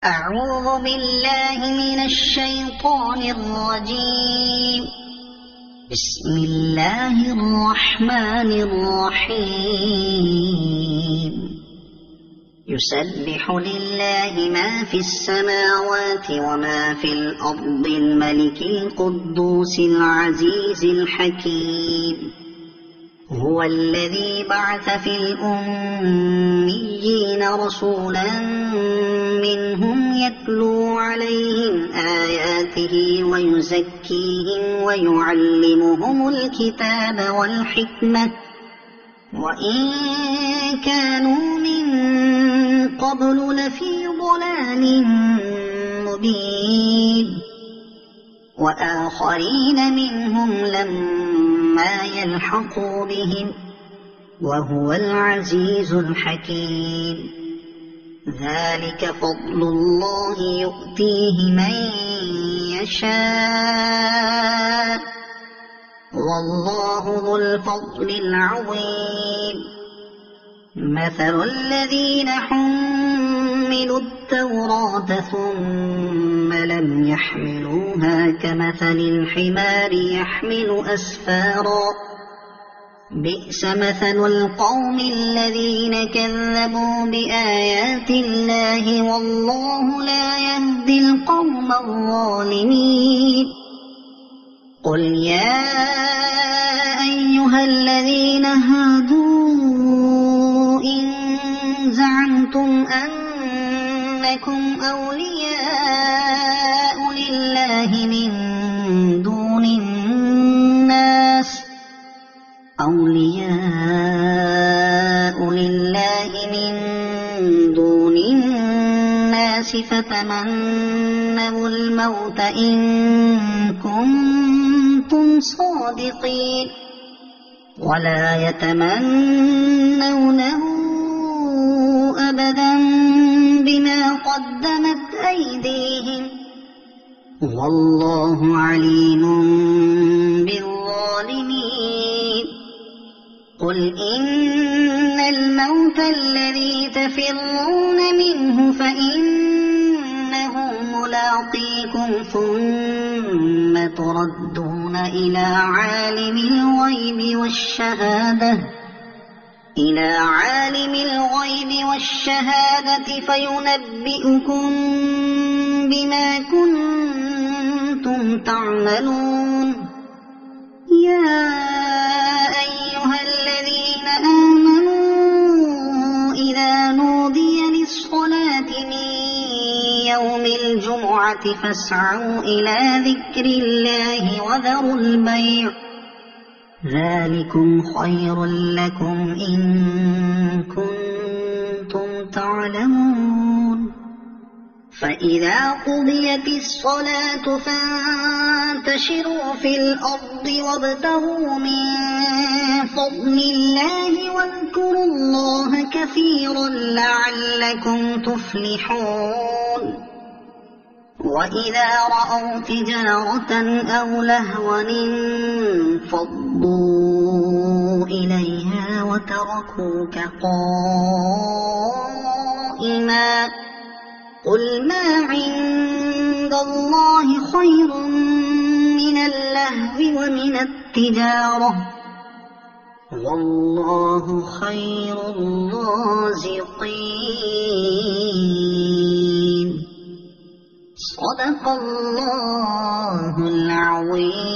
أعوذ بالله من الشيطان الرجيم. بسم الله الرحمن الرحيم. يسبح لله ما في السماوات وما في الأرض الملك القدوس العزيز الحكيم. هو الذي بعث في الأميين رسولا منهم يتلو عليهم آياته ويزكيهم ويعلمهم الكتاب والحكمة وإن كانوا من قبل لفي ضلال مبين. وآخرين منهم لما يلحقوا بهم وهو العزيز الحكيم. ذلك فضل الله يؤتيه من يشاء والله ذو الفضل العظيم. مثل الذين حملوا التوراة ثم لم يحملوها كمثل الحمار يحمل أسفارا. بئس مثل القوم الذين كذبوا بآيات الله والله لا يهدي القوم الظالمين. قل يا أيها الذين هادوا إن زعمتم أنكم أولياء لله من دون الناس فتمنوا الموت إن كنتم صادقين ولا يتمنونه أبدا بما قدمت أيديهم والله عليم بالظالمين. قل إن الموت الذي تفرون منه فإنه ملاقيكم ثم تردون إلى عالم الغيب والشهادة فينبئكم بما كنتم تعملون. يا أيها الذين آمنوا إذا نودي للصلاة من يوم الجمعة فاسعوا إلى ذكر الله وذروا البيع ذلكم خير لكم إن كنتم تعلمون. فإذا قضيت الصلاة فانتشروا في الأرض وابتغوا من فضل الله واذكروا الله كثيرا لعلكم تفلحون. وإذا رأوا تجارة أو لهوا انفضوا إليها وتركوك قائما. قل ما عند الله خير من اللهو ومن التجارة والله خير الرازقين. صدق الله العظيم.